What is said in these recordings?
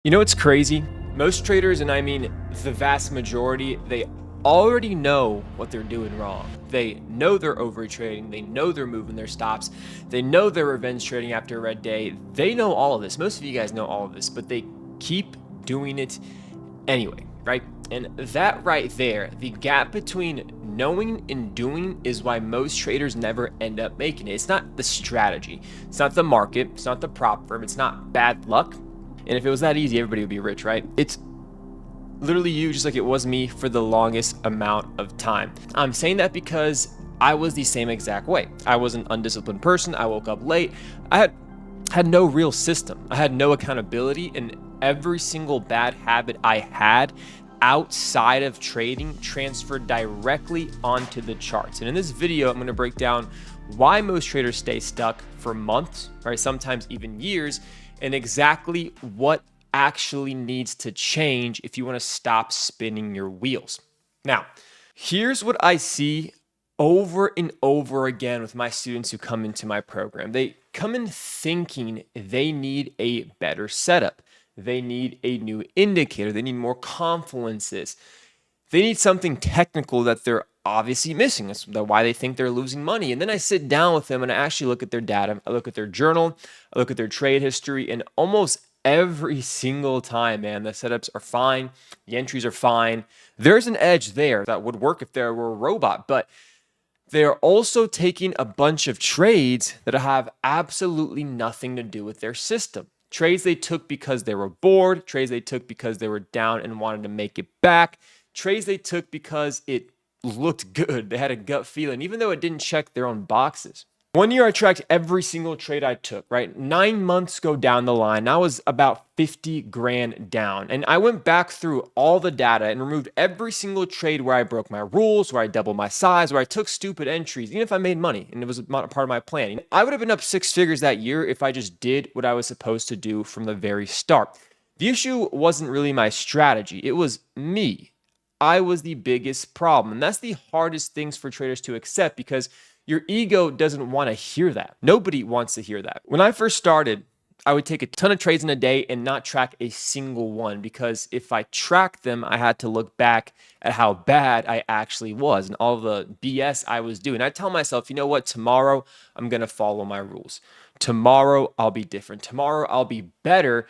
You know what's crazy? Most traders, and I mean the vast majority, they already know what they're doing wrong. They know they're overtrading. They know they're moving their stops. They know they're revenge trading after a red day. They know all of this. Most of you guys know all of this, but they keep doing it anyway, right? And that right there, the gap between knowing and doing is why most traders never end up making it. It's not the strategy. It's not the market. It's not the prop firm. It's not bad luck. And if it was that easy, everybody would be rich, right? It's literally you, just like it was me for the longest amount of time. I'm saying that because I was the same exact way. I was an undisciplined person. I woke up late. I had no real system. I had no accountability, and every single bad habit I had outside of trading transferred directly onto the charts. And in this video, I'm going to break down why most traders stay stuck for months, right? Sometimes even years, and exactly what actually needs to change if you want to stop spinning your wheels. Now, here's what I see over and over again with my students who come into my program. They come in thinking they need a better setup. They need a new indicator. They need more confluences. They need something technical that they're obviously missing. That's why they think they're losing money. And then I sit down with them and I actually look at their data. I look at their journal. I look at their trade history. And almost every single time, man, the setups are fine. The entries are fine. There's an edge there that would work if there were a robot. But they're also taking a bunch of trades that have absolutely nothing to do with their system. Trades they took because they were bored, trades they took because they were down and wanted to make it back, trades they took because it looked good. They had a gut feeling, even though it didn't check their own boxes. One year I tracked every single trade I took, right? 9 months go down the line. I was about 50 grand down. And I went back through all the data and removed every single trade where I broke my rules, where I doubled my size, where I took stupid entries, even if I made money and it was not a part of my plan. I would have been up 6 figures that year if I just did what I was supposed to do from the very start. The issue wasn't really my strategy. It was me. I was the biggest problem. And that's the hardest things for traders to accept because your ego doesn't want to hear that. Nobody wants to hear that. When I first started, I would take a ton of trades in a day and not track a single one because if I tracked them, I had to look back at how bad I actually was and all the BS I was doing. I tell myself, you know what? Tomorrow, I'm going to follow my rules. Tomorrow, I'll be different. Tomorrow, I'll be better.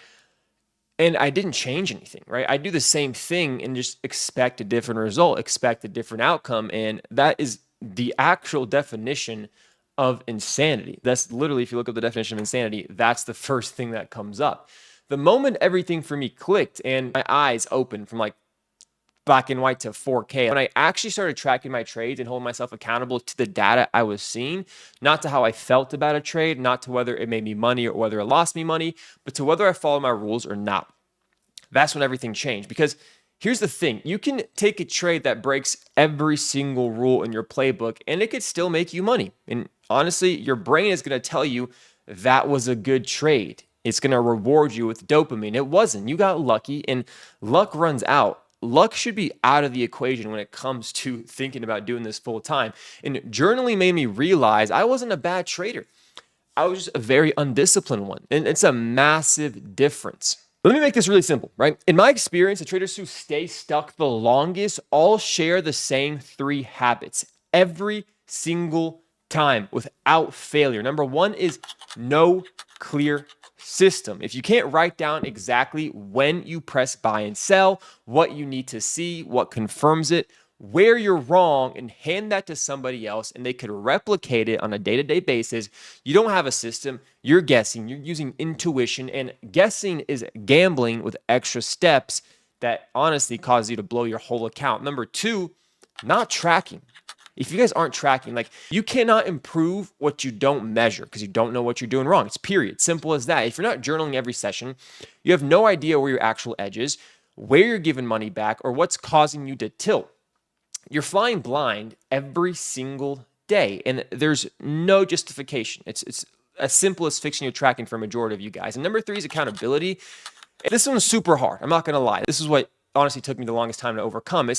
And I didn't change anything, right? I do the same thing and just expect a different result, expect a different outcome. And that is the actual definition of insanity. That's literally, if you look up the definition of insanity, that's the first thing that comes up. The moment everything for me clicked and my eyes opened from like black and white to 4K, when I actually started tracking my trades and holding myself accountable to the data I was seeing, not to how I felt about a trade, not to whether it made me money or whether it lost me money, but to whether I followed my rules or not. That's when everything changed. Because here's the thing, you can take a trade that breaks every single rule in your playbook and it could still make you money. And honestly, your brain is going to tell you that was a good trade. It's going to reward you with dopamine. It wasn't. You got lucky and luck runs out. Luck should be out of the equation when it comes to thinking about doing this full time. And journaling made me realize I wasn't a bad trader. I was just a very undisciplined one. And it's a massive difference. Let me make this really simple, right? In my experience, the traders who stay stuck the longest all share the same 3 habits every single time without failure. Number 1 is no clear system. If you can't write down exactly when you press buy and sell, what you need to see, what confirms it, where you're wrong, and hand that to somebody else and they could replicate it on a day-to-day basis, you don't have a system, you're guessing, you're using intuition, and guessing is gambling with extra steps that honestly cause you to blow your whole account. Number 2, not tracking. If you guys aren't tracking, like you cannot improve what you don't measure because you don't know what you're doing wrong. It's period. Simple as that. If you're not journaling every session, you have no idea where your actual edge is, where you're giving money back, or what's causing you to tilt. You're flying blind every single day, and there's no justification. It's as simple as fixing your tracking for a majority of you guys. And number 3 is accountability. This one's super hard. I'm not going to lie. This is what honestly took me the longest time to overcome.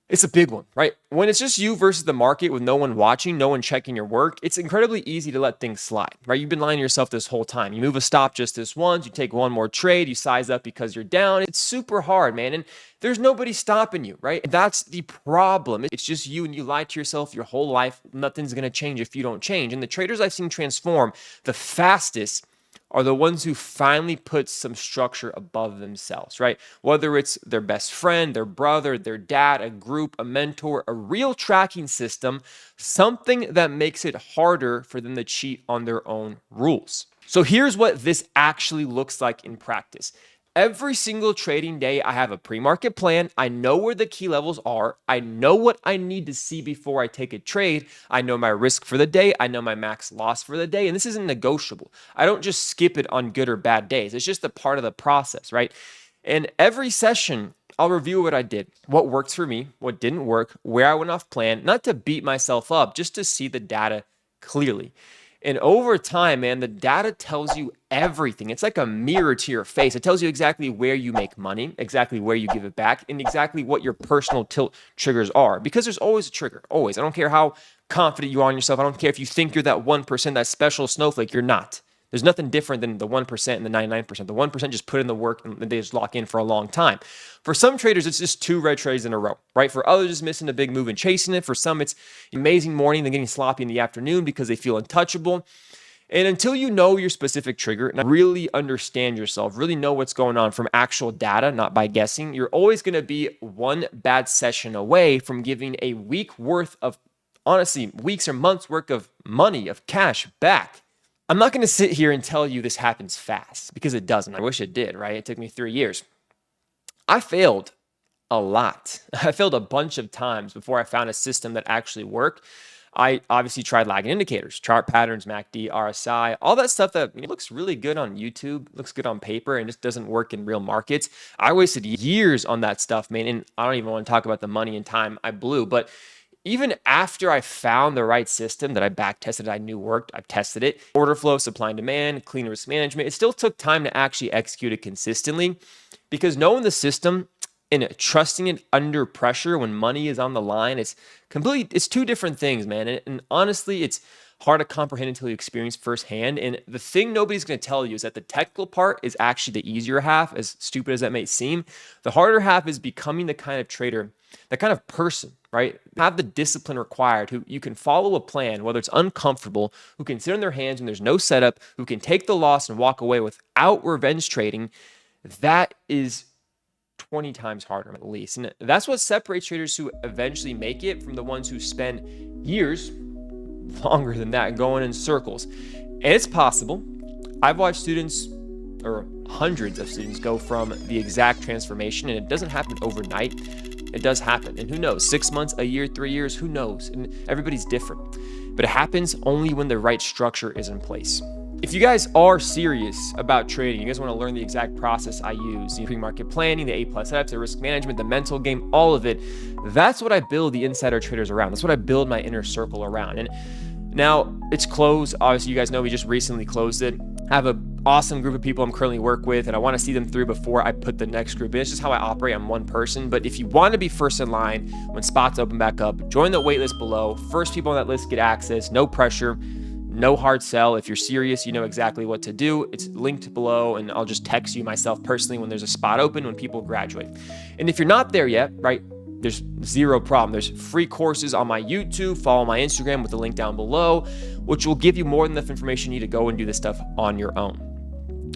It's a big one, right? When it's just you versus the market with no one watching, no one checking your work, it's incredibly easy to let things slide, right? You've been lying to yourself this whole time. You move a stop just this once, you take one more trade, you size up because you're down. It's super hard, man. And there's nobody stopping you, right? That's the problem. It's just you, and you lie to yourself your whole life. Nothing's going to change if you don't change. And the traders I've seen transform the fastest are the ones who finally put some structure above themselves, right? Whether it's their best friend, their brother, their dad, a group, a mentor, a real tracking system, something that makes it harder for them to cheat on their own rules. So here's what this actually looks like in practice. Every single trading day, I have a pre-market plan. I know where the key levels are. I know what I need to see before I take a trade. I know my risk for the day. I know my max loss for the day. And this isn't negotiable. I don't just skip it on good or bad days. It's just a part of the process, right? And every session, I'll review what I did, what worked for me, what didn't work, where I went off plan, not to beat myself up, just to see the data clearly. And over time, man, the data tells you everything. It's like a mirror to your face. It tells you exactly where you make money, exactly where you give it back, and exactly what your personal tilt triggers are. Because there's always a trigger, always. I don't care how confident you are in yourself. I don't care if you think you're that 1%, that special snowflake. You're not. There's nothing different than the 1% and the 99%. The 1% just put in the work and they just lock in for a long time. For some traders, it's just 2 red trades in a row, right? For others, it's missing a big move and chasing it. For some, it's an amazing morning, then getting sloppy in the afternoon because they feel untouchable. And until you know your specific trigger and really understand yourself, really know what's going on from actual data, not by guessing, you're always going to be one bad session away from giving a week worth of, honestly, weeks or months worth of money, of cash back. I'm not going to sit here and tell you this happens fast because it doesn't. I wish it did, right? It took me 3 years. I failed a lot. I failed a bunch of times before I found a system that actually worked. I obviously tried lagging indicators, chart patterns, MACD, RSI, all that stuff that looks really good on YouTube, looks good on paper, and just doesn't work in real markets. I wasted years on that stuff, man, and I don't even want to talk about the money and time I blew. But even after I found the right system that I back tested, I knew worked, I've tested it, order flow, supply and demand, clean risk management, it still took time to actually execute it consistently because knowing the system and trusting it under pressure when money is on the line, it's 2 different things, man. And honestly, it's hard to comprehend until you experience firsthand. And the thing nobody's going to tell you is that the technical part is actually the easier half, as stupid as that may seem. The harder half is becoming the kind of trader, the kind of person, right? Have the discipline required, who you can follow a plan, whether it's uncomfortable, who can sit on their hands when there's no setup, who can take the loss and walk away without revenge trading. That is 20 times harder at least. And that's what separates traders who eventually make it from the ones who spend years, longer than that, going in circles. And it's possible. I've watched students, or hundreds of students, go from the exact transformation, and it doesn't happen overnight. It does happen. And who knows, 6 months, a year, 3 years, who knows? And everybody's different. But it happens only when the right structure is in place. If you guys are serious about trading, you guys want to learn the exact process I use, the pre-market planning, the A+ setups, the risk management, the mental game, all of it, that's what I build the insider traders around. That's what I build my inner circle around. And now it's closed. Obviously, you guys know we just recently closed it. I have an awesome group of people I'm currently work with, and I want to see them through before I put the next group in. It's just how I operate. I'm one person. But if you want to be first in line when spots open back up, join the waitlist below. First people on that list get access. No pressure. No hard sell. If you're serious, you know exactly what to do. It's linked below, and I'll just text you myself personally when there's a spot open when people graduate. And if you're not there yet, right, there's zero problem. There's free courses on my YouTube. Follow my Instagram with the link down below, which will give you more than enough information you need to go and do this stuff on your own.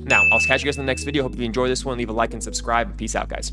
Now, I'll catch you guys in the next video. Hope you enjoy this one. Leave a like and subscribe. Peace out, guys.